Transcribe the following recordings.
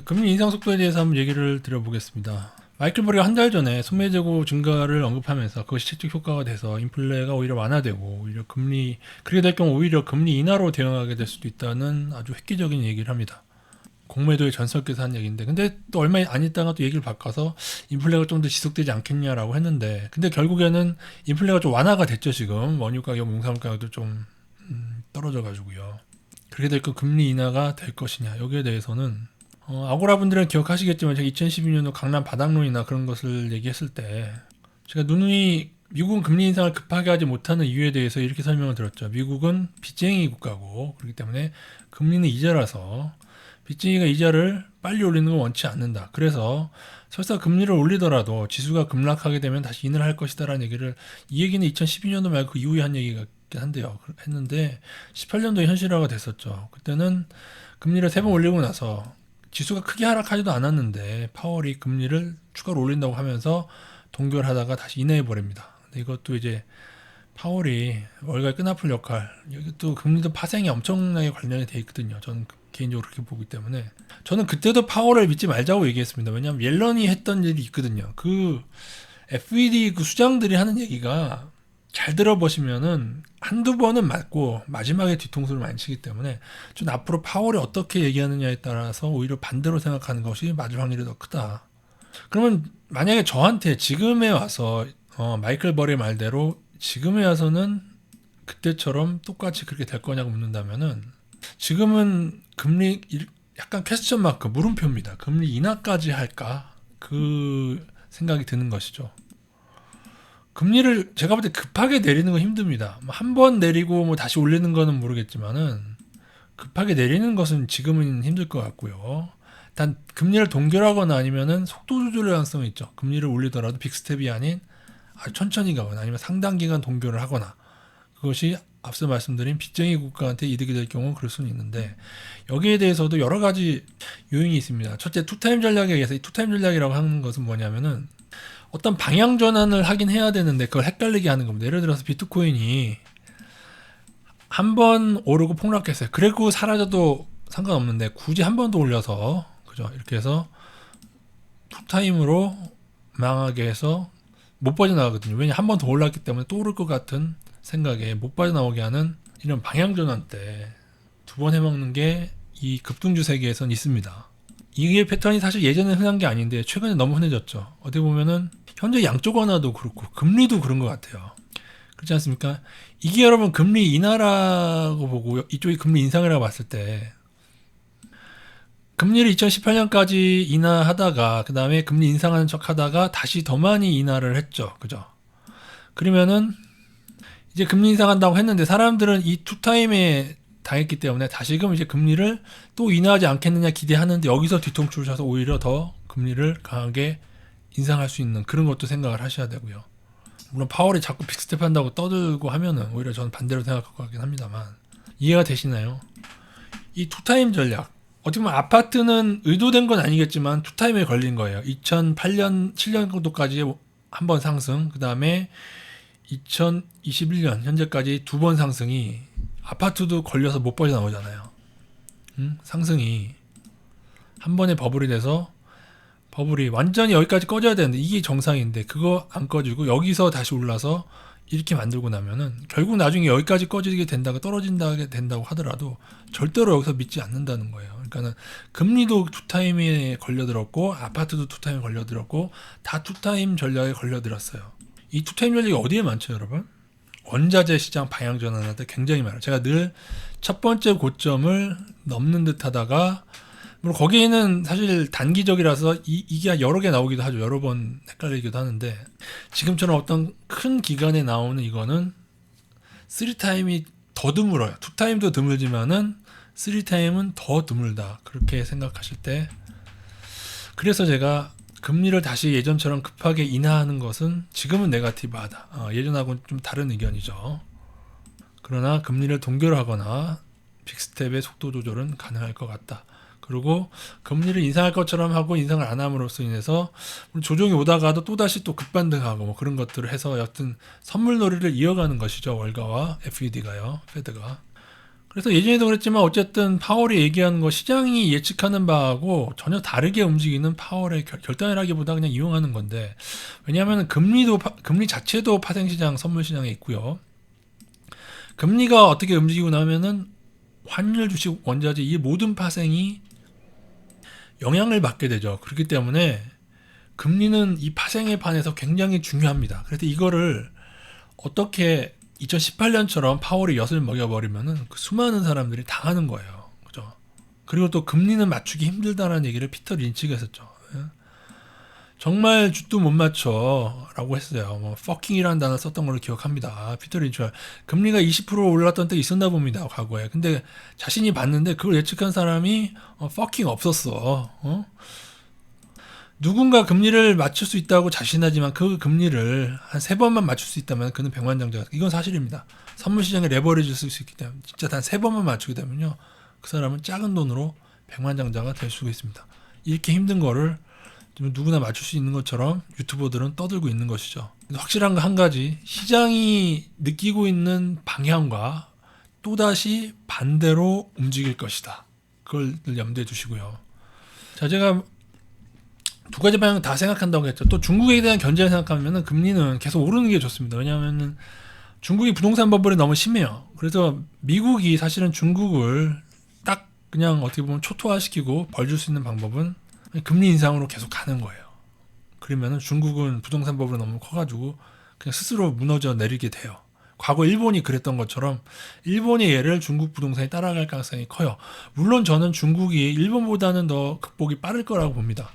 금리 인상 속도에 대해서 한번 얘기를 드려보겠습니다. 마이클 버리가 한 달 전에 소매 재고 증가를 언급하면서 그것이 채찍 효과가 돼서 인플레가 오히려 완화되고 오히려 금리 그렇게 될 경우 오히려 금리 인하로 대응하게 될 수도 있다는 아주 획기적인 얘기를 합니다. 공매도의 전설께서 한 얘기인데, 근데 또 얼마 안 있다가 또 얘기를 바꿔서 인플레가 좀 더 지속되지 않겠냐라고 했는데, 근데 결국에는 인플레가 좀 완화가 됐죠. 지금 원유 가격, 농산물 가격도 좀 떨어져 가지고요. 그렇게 될 거 금리 인하가 될 것이냐, 여기에 대해서는 아고라 분들은 기억하시겠지만 제가 2012년도 강남 바닥론이나 그런 것을 얘기했을 때 제가 누누이 미국은 금리 인상을 급하게 하지 못하는 이유에 대해서 이렇게 설명을 드렸죠. 미국은 빚쟁이 국가고 그렇기 때문에 금리는 이자라서 빚쟁이가 이자를 빨리 올리는 건 원치 않는다. 그래서 설사 금리를 올리더라도 지수가 급락하게 되면 다시 인을 할 것이다라는 얘기를, 이 얘기는 2012년도 말고 그 이후에 한 얘기 같긴 한데요. 했는데 18년도에 현실화가 됐었죠. 그때는 금리를 3번 올리고 나서 지수가 크게 하락하지도 않았는데 파월이 금리를 추가로 올린다고 하면서 동결하다가 다시 인하해버립니다. 근데 이것도 이제 파월이 월가의 끈아풀 역할, 이것도 금리도 파생이 엄청나게 관련이 돼 있거든요. 저는 개인적으로 그렇게 보기 때문에 저는 그때도 파월을 믿지 말자고 얘기했습니다. 왜냐하면 옐런이 했던 일이 있거든요. 그 FED 그 수장들이 하는 얘기가 잘 들어보시면은 한두 번은 맞고 마지막에 뒤통수를 많이 치기 때문에 전 앞으로 파월이 어떻게 얘기하느냐에 따라서 오히려 반대로 생각하는 것이 맞을 확률이 더 크다. 그러면 만약에 저한테 지금에 와서 마이클 버리의 말대로 지금에 와서는 그때처럼 똑같이 그렇게 될 거냐고 묻는다면은 지금은 금리 약간 퀘스천 마크 물음표입니다. 금리 인하까지 할까? 그 생각이 드는 것이죠. 금리를 제가 볼 때 급하게 내리는 건 힘듭니다. 한 번 내리고 뭐 다시 올리는 거는 모르겠지만은 급하게 내리는 것은 지금은 힘들 것 같고요. 단 금리를 동결하거나 아니면은 속도 조절의 가능성이 있죠. 금리를 올리더라도 빅스텝이 아닌 아주 천천히 가거나 아니면 상당 기간 동결을 하거나, 그것이 앞서 말씀드린 빚쟁이 국가한테 이득이 될 경우는 그럴 수는 있는데, 여기에 대해서도 여러 가지 요인이 있습니다. 첫째, 투타임 전략에 의해서, 이 투타임 전략이라고 하는 것은 뭐냐면은 어떤 방향 전환을 하긴 해야 되는데 그걸 헷갈리게 하는 겁니다. 예를 들어서 비트코인이 한 번 오르고 폭락했어요. 그리고 사라져도 상관없는데 굳이 한 번 더 올려서, 그죠? 이렇게 해서 투타임으로 망하게 해서 못 빠져나가거든요. 왜냐, 한 번 더 올랐기 때문에 또 오를 것 같은 생각에 못 빠져나오게 하는 이런 방향 전환 때 두 번 해먹는 게 이 급등주 세계에선 있습니다. 이게 패턴이 사실 예전에 흔한 게 아닌데 최근에 너무 흔해졌죠. 어떻게 보면은 현재 양쪽 완화도 그렇고 금리도 그런 것 같아요. 그렇지 않습니까? 이게 여러분 금리 인하라고 보고 이쪽이 금리 인상이라고 봤을 때, 금리를 2018년까지 인하하다가 그 다음에 금리 인상하는 척 하다가 다시 더 많이 인하를 했죠. 그죠? 그러면은 이제 금리 인상한다고 했는데 사람들은 이 투타임에 당했기 때문에 다시금 이제 금리를 또 인하하지 않겠느냐 기대하는데, 여기서 뒤통수를 쳐서 오히려 더 금리를 강하게 인상할 수 있는 그런 것도 생각을 하셔야 되고요. 물론 파월이 자꾸 빅스텝 한다고 떠들고 하면은 오히려 저는 반대로 생각할 것 같긴 합니다만, 이해가 되시나요? 이 투타임 전략, 어떻게 보면 아파트는 의도된 건 아니겠지만 투타임에 걸린 거예요. 2008년 7년 정도까지 한 번 상승, 그 다음에 2021년 현재까지 두 번 상승이, 아파트도 걸려서 못 빠져나오잖아요. 상승이 한 번에 버블이 돼서, 버블이 완전히 여기까지 꺼져야 되는데 이게 정상인데 그거 안 꺼지고 여기서 다시 올라서 이렇게 만들고 나면은 결국 나중에 여기까지 꺼지게 된다고, 떨어진다게 된다고 하더라도 절대로 여기서 믿지 않는다는 거예요. 그러니까는 금리도 투타임에 걸려들었고 아파트도 투타임에 걸려들었고 다 투타임 전략에 걸려들었어요. 이 투타임 전략이 어디에 많죠, 여러분? 원자재 시장 방향 전환할 때 굉장히 많아요. 제가 늘 첫 번째 고점을 넘는 듯 하다가, 물론 거기에는 사실 단기적이라서 이게 여러 개 나오기도 하죠. 여러 번 헷갈리기도 하는데, 지금처럼 어떤 큰 기간에 나오는 이거는 3타임이 더 드물어요. 2타임도 드물지만은 3타임은 더 드물다. 그렇게 생각하실 때, 그래서 제가 금리를 다시 예전처럼 급하게 인하하는 것은 지금은 네거티브하다. 예전하고는 좀 다른 의견이죠. 그러나 금리를 동결하거나 빅스텝의 속도 조절은 가능할 것 같다. 그리고 금리를 인상할 것처럼 하고 인상을 안 함으로써 인해서 조정이 오다가도 또다시 또 급반등하고 뭐 그런 것들을 해서 여튼 선물놀이를 이어가는 것이죠. 월가와 FED가요. 페드가. 그래서 예전에도 그랬지만 어쨌든 파월이 얘기하는 거 시장이 예측하는 바하고 전혀 다르게 움직이는 파월의 결단이라기보다 그냥 이용하는 건데, 왜냐하면 금리 자체도 파생시장 선물시장에 있고요. 금리가 어떻게 움직이고 나면은 환율, 주식, 원자재 이 모든 파생이 영향을 받게 되죠. 그렇기 때문에 금리는 이 파생에 반해서 굉장히 중요합니다. 그래서 이거를 어떻게 2018년처럼 파월이 엿을 먹여버리면은 그 수많은 사람들이 당하는 거예요. 그죠? 그리고 또 금리는 맞추기 힘들다는 얘기를 피터 린치가 했었죠. 예? 정말 쥐도 못 맞춰라고 했어요. 뭐 fucking이라는 단어 썼던 걸로 기억합니다. 피터 린치가 금리가 20% 올랐던 때 있었나 봅니다. 과거에. 근데 자신이 봤는데 그걸 예측한 사람이 fucking 없었어. 누군가 금리를 맞출 수 있다고 자신하지만 그 금리를 한 3번만 맞출 수 있다면 그는 백만장자. 이건 사실입니다. 선물시장에 레버리지를 쓸 수 있기 때문에 진짜 단 3번만 맞추게 되면요, 그 사람은 작은 돈으로 백만장자가 될 수가 있습니다. 이렇게 힘든 거를 누구나 맞출 수 있는 것처럼 유튜버들은 떠들고 있는 것이죠. 확실한 거 한 가지, 시장이 느끼고 있는 방향과 또다시 반대로 움직일 것이다. 그걸 염두에 두시고요. 자, 제가 두 가지 방향 다 생각한다고 했죠. 또 중국에 대한 견제를 생각하면 금리는 계속 오르는 게 좋습니다. 왜냐하면 중국이 부동산 버블이 너무 심해요. 그래서 미국이 사실은 중국을 딱 그냥 어떻게 보면 초토화시키고 벌 줄 수 있는 방법은 금리 인상으로 계속 가는 거예요. 그러면 중국은 부동산 버블이 너무 커가지고 그냥 스스로 무너져 내리게 돼요. 과거 일본이 그랬던 것처럼 일본의 예를 중국 부동산이 따라갈 가능성이 커요. 물론 저는 중국이 일본보다는 더 극복이 빠를 거라고 봅니다.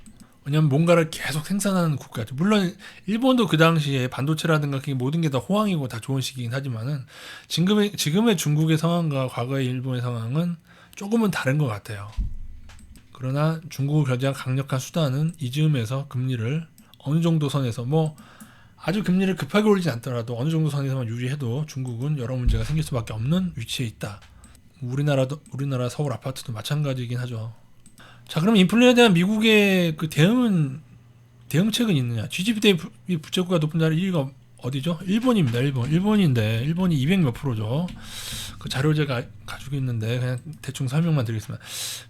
왜냐면 뭔가를 계속 생산하는 국가죠. 물론 일본도 그 당시에 반도체라든가 모든 게 다 호황이고 다 좋은 시기긴 하지만은 지금의 중국의 상황과 과거의 일본의 상황은 조금은 다른 것 같아요. 그러나 중국을 견제한 강력한 수단은 이 즈음에서 금리를 어느 정도 선에서, 뭐 아주 금리를 급하게 올리지 않더라도 어느 정도 선에서만 유지해도 중국은 여러 문제가 생길 수밖에 없는 위치에 있다. 우리나라 서울 아파트도 마찬가지이긴 하죠. 자, 그럼 인플레에 대한 미국의 그 대응책은 있느냐? GDP 대비 부채가 높은 나라 1위가 어디죠? 일본입니다. 일본인데 일본이 200 몇 프로죠. 그 자료 제가 가지고 있는데 그냥 대충 설명만 드리겠습니다.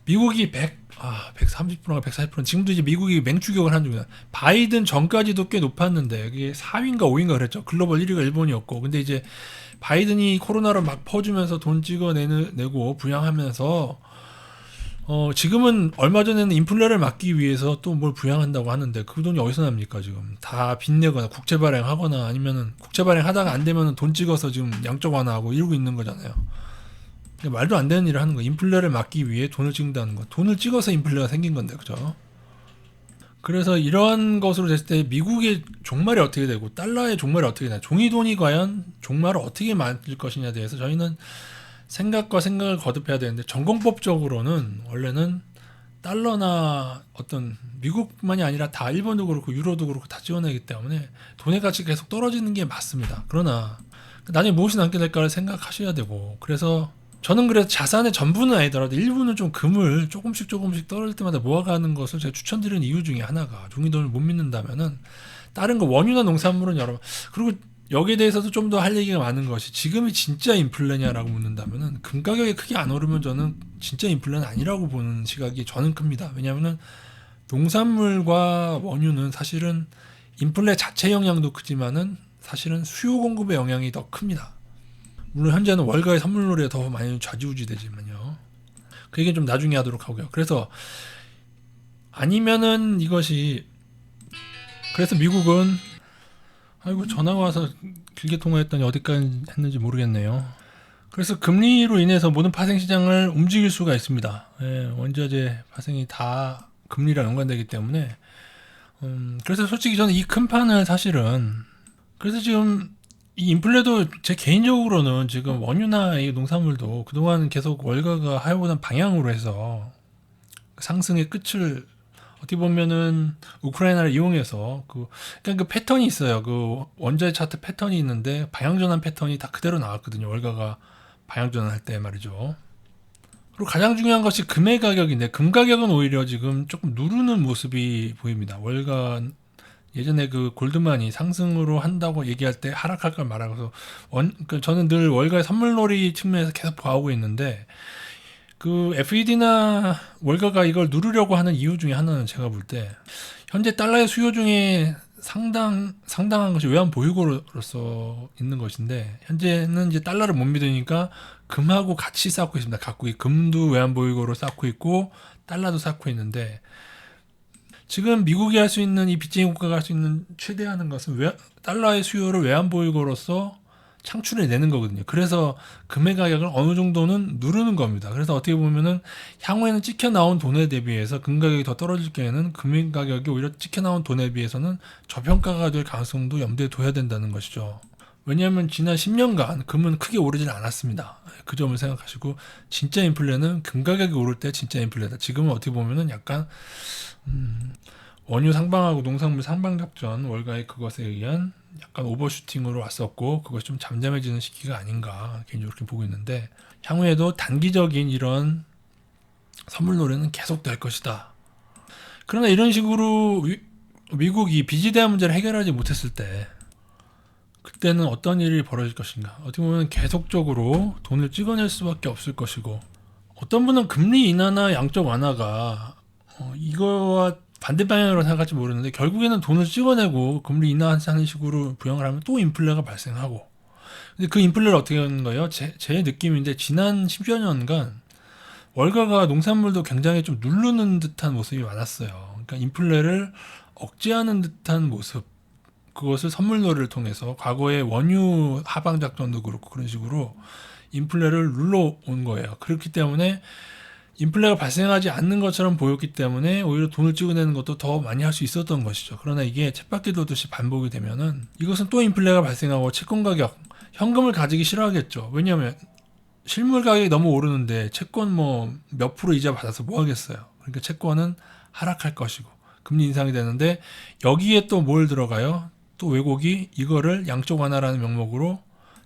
미국이 130%가 140%. 지금도 이제 미국이 맹추격을 한 중이다. 바이든 전까지도 꽤 높았는데 이게 4위인가 5위인가 그랬죠. 글로벌 1위가 일본이었고. 근데 이제 바이든이 코로나로 막 퍼주면서 돈 찍어내고 부양하면서 지금은 얼마 전에는 인플레를 막기 위해서 또 뭘 부양한다고 하는데 그 돈이 어디서 납니까? 지금 다 빚내거나 국채 발행하거나 아니면은 국채 발행하다가 안 되면은 돈 찍어서 지금 양적 완화하고 이러고 있는 거잖아요. 말도 안 되는 일을 하는 거. 인플레를 막기 위해 돈을 찍는다는 거. 돈을 찍어서 인플레가 생긴 건데, 그죠? 그래서 이러한 것으로 됐을 때 미국의 종말이 어떻게 되고 달러의 종말이 어떻게 되냐, 종이돈이 과연 종말을 어떻게 만들 것이냐에 대해서 저희는 생각과 생각을 거듭해야 되는데, 전공법적으로는 원래는 달러나 어떤 미국만이 아니라 다 일본도 그렇고 유로도 그렇고 다 지원하기 때문에 돈의 가치가 계속 떨어지는 게 맞습니다. 그러나 나중에 무엇이 남게 될까를 생각하셔야 되고, 그래서 저는 그래서 자산의 전부는 아니더라도 일부는 좀 금을 조금씩 떨어질 때마다 모아가는 것을 제가 추천드리는 이유 중에 하나가, 종이돈을 못 믿는다면은 다른 거 원유나 농산물은 여러분, 그리고 여기에 대해서도 좀 더 할 얘기가 많은 것이, 지금이 진짜 인플레냐라고 묻는다면은 금 가격이 크게 안 오르면 저는 진짜 인플레는 아니라고 보는 시각이 저는 큽니다. 왜냐하면 농산물과 원유는 사실은 인플레 자체 영향도 크지만은 사실은 수요 공급의 영향이 더 큽니다. 물론 현재는 월가의 선물놀이가 더 많이 좌지우지되지만요. 그 얘기는 좀 나중에 하도록 하고요. 그래서 아니면은 이것이, 그래서 미국은, 아이고 전화가 와서 길게 통화했더니 어디까지 했는지 모르겠네요. 그래서 금리로 인해서 모든 파생시장을 움직일 수가 있습니다. 원자재 파생이 다 금리랑 연관되기 때문에 그래서 솔직히 저는 이 큰 판을 사실은, 그래서 지금 이 인플레도 제 개인적으로는 지금 원유나 이 농산물도 그동안 계속 월가가 하여보던 방향으로 해서 상승의 끝을 어떻게 보면은 우크라이나를 이용해서 그러니까 그 패턴이 있어요. 그 원자재 차트 패턴이 있는데 방향전환 패턴이 다 그대로 나왔거든요. 월가가 방향전환 할 때 말이죠. 그리고 가장 중요한 것이 금의 가격인데 금 가격은 오히려 지금 조금 누르는 모습이 보입니다. 월가 예전에 그 골드만이 상승으로 한다고 얘기할 때 하락할 걸 말하고서 그러니까 저는 늘 월가의 선물놀이 측면에서 계속 봐오고 있는데 그 FED나 월가가 이걸 누르려고 하는 이유 중에 하나는 제가 볼 때 현재 달러의 수요 중에 상당한 것이 외환 보유고로서 있는 것인데 현재는 이제 달러를 못 믿으니까 금하고 같이 쌓고 있습니다. 갖고 금도 외환 보유고로 쌓고 있고 달러도 쌓고 있는데 지금 미국이 할 수 있는 이 빚쟁이 국가가 할 수 있는 최대하는 것은 달러의 수요를 외환 보유고로서 창출해 내는 거거든요. 그래서 금의 가격을 어느 정도는 누르는 겁니다. 그래서 어떻게 보면은 향후에는 찍혀 나온 돈에 대비해서 금 가격이 더 떨어질 경우에는 금의 가격이 오히려 찍혀 나온 돈에 비해서는 저평가가 될 가능성도 염두에 둬야 된다는 것이죠. 왜냐하면 지난 10년간 금은 크게 오르질 않았습니다. 그 점을 생각하시고 진짜 인플레는 금 가격이 오를 때 진짜 인플레다. 지금은 어떻게 보면은 약간 원유 상방하고 농산물 상방 작전 월가의 그것에 의한 약간 오버슈팅으로 왔었고 그것이 좀 잠잠해지는 시기가 아닌가 개인적으로 그렇게 보고 있는데 향후에도 단기적인 이런 선물 노래는 계속될 것이다. 그러나 이런 식으로 미국이 빚에 대한 문제를 해결하지 못했을 때 그때는 어떤 일이 벌어질 것인가. 어떻게 보면 계속적으로 돈을 찍어낼 수밖에 없을 것이고 어떤 분은 금리 인하나 양적 완화가 이거와 반대 방향으로 생각할지 모르는데 결국에는 돈을 찍어내고 금리 인하하는 식으로 부양을 하면 또 인플레가 발생하고 근데 그 인플레를 어떻게 하는 거예요? 제 느낌인데 지난 10여 년간 월가가 농산물도 굉장히 좀 누르는 듯한 모습이 많았어요. 그러니까 인플레를 억제하는 듯한 모습 그것을 선물놀이를 통해서 과거의 원유 하방 작전도 그렇고 그런 식으로 인플레를 눌러온 거예요. 그렇기 때문에 인플레가 발생하지 않는 것처럼 보였기 때문에 오히려 돈을 찍어내는 것도 더 많이 할 수 있었던 것이죠. 그러나 이게 쳇바퀴 돌듯이 반복이 되면은 이것은 또 인플레가 발생하고 채권 가격, 현금을 가지기 싫어하겠죠. 왜냐하면 실물 가격이 너무 오르는데 채권 뭐 몇 프로 이자 받아서 뭐 하겠어요. 그러니까 채권은 하락할 것이고 금리 인상이 되는데 여기에 또 뭘 들어가요? 또 왜곡이 이거를 양적 완화라는 명목으로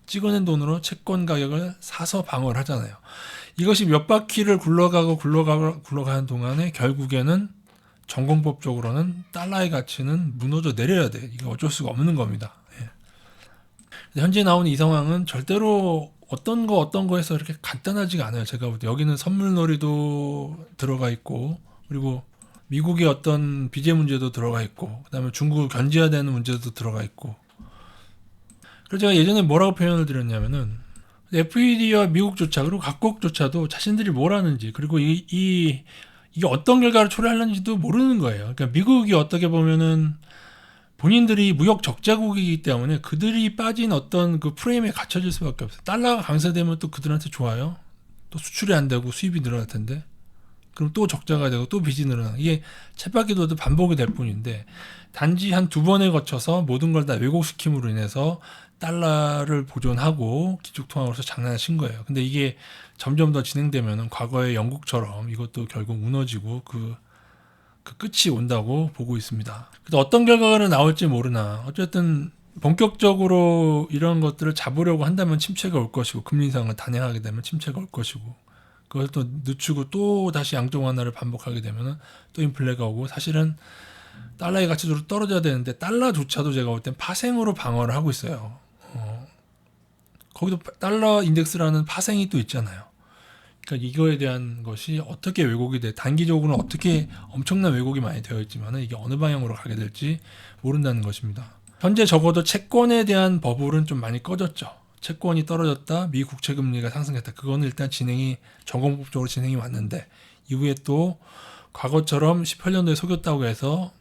찍어낸 돈으로 채권 가격을 사서 방어를 하잖아요. 이것이 몇 바퀴를 굴러가는 동안에 결국에는 전공법적으로는 달러의 가치는 무너져 내려야 돼. 이게 어쩔 수가 없는 겁니다. 예. 현재 나오는 이 상황은 절대로 어떤 거 해서 이렇게 간단하지가 않아요. 제가 볼 때 여기는 선물놀이도 들어가 있고 그리고 미국의 어떤 비제 문제도 들어가 있고 그다음에 중국을 견제해야 되는 문제도 들어가 있고 그래서 제가 예전에 뭐라고 표현을 드렸냐면은 FED와 미국조차 그리고 각국조차도 자신들이 뭘 하는지 그리고 이게 어떤 결과를 초래하는지도 모르는 거예요. 그러니까 미국이 어떻게 보면은 본인들이 무역 적자국이기 때문에 그들이 빠진 어떤 그 프레임에 갇혀질 수밖에 없어요. 달러가 강세되면 또 그들한테 좋아요. 또 수출이 안 되고 수입이 늘어날 텐데 그럼 또 적자가 되고 또 빚이 늘어나고 이게 쳇바퀴 돌도 반복이 될 뿐인데 단지 한 두 번에 거쳐서 모든 걸 다 왜곡시킴으로 인해서 달러를 보존하고 기축통화로서 장난을 친 거예요. 근데 이게 점점 더 진행되면은 과거의 영국처럼 이것도 결국 무너지고 그 끝이 온다고 보고 있습니다. 그래서 어떤 결과가 나올지 모르나 어쨌든 본격적으로 이런 것들을 잡으려고 한다면 침체가 올 것이고 금리 인상을 단행하게 되면 침체가 올 것이고 그걸 또 늦추고 또 다시 양적 완화를 반복하게 되면은 또 인플레가 오고 사실은 달러의 가치도 떨어져야 되는데 달러조차도 제가 볼 땐 파생으로 방어를 하고 있어요. 거기도 달러 인덱스라는 파생이 또 있잖아요. 그러니까 이거에 대한 것이 어떻게 왜곡이 돼 단기적으로는 어떻게 엄청난 왜곡이 많이 되어 있지만 이게 어느 방향으로 가게 될지 모른다는 것입니다. 현재 적어도 채권에 대한 버블은 좀 많이 꺼졌죠. 채권이 떨어졌다, 미 국채 금리가 상승했다. 그거는 일단 전공법적으로 진행이 왔는데 이후에 또 과거처럼 18년도에 속였다고 해서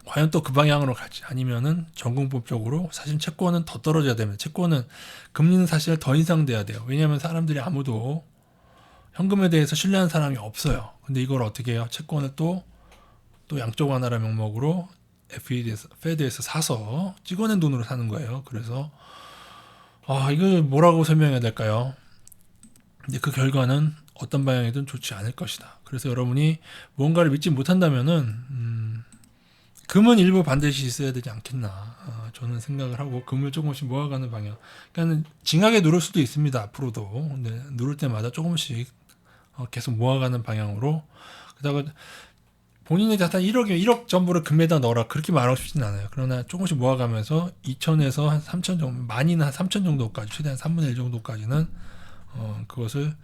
과연 또 그 방향으로 갈지 아니면은 전공법적으로 사실 채권은 더 떨어져야 됩니다. 채권은 금리는 사실 더 인상돼야 돼요. 왜냐하면 사람들이 아무도 현금에 대해서 신뢰하는 사람이 없어요. 근데 이걸 어떻게 해요? 채권을 또 양적 완화라는 명목으로 페드에서 사서 찍어낸 돈으로 사는 거예요. 그래서 이걸 뭐라고 설명해야 될까요? 근데 그 결과는 어떤 방향이든 좋지 않을 것이다. 그래서 여러분이 무언가를 믿지 못한다면은 금은 일부 반드시 있어야 되지 않겠나 저는 생각을 하고 금을 조금씩 모아가는 방향. 그러니까 징하게 누를 수도 있습니다. 앞으로도. 근데 누를 때마다 조금씩 계속 모아가는 방향으로. 그다가 본인의 자산 1억 전부를 금에다 넣어라 그렇게 말하고 싶진 않아요. 그러나 조금씩 모아가면서 2천에서 한 3천 정도, 많이는 한 3천 정도까지, 최대한 3분의 1 정도까지는 그것을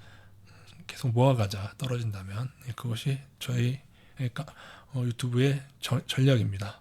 계속 모아가자. 떨어진다면 그것이 저희 유튜브의 전략입니다.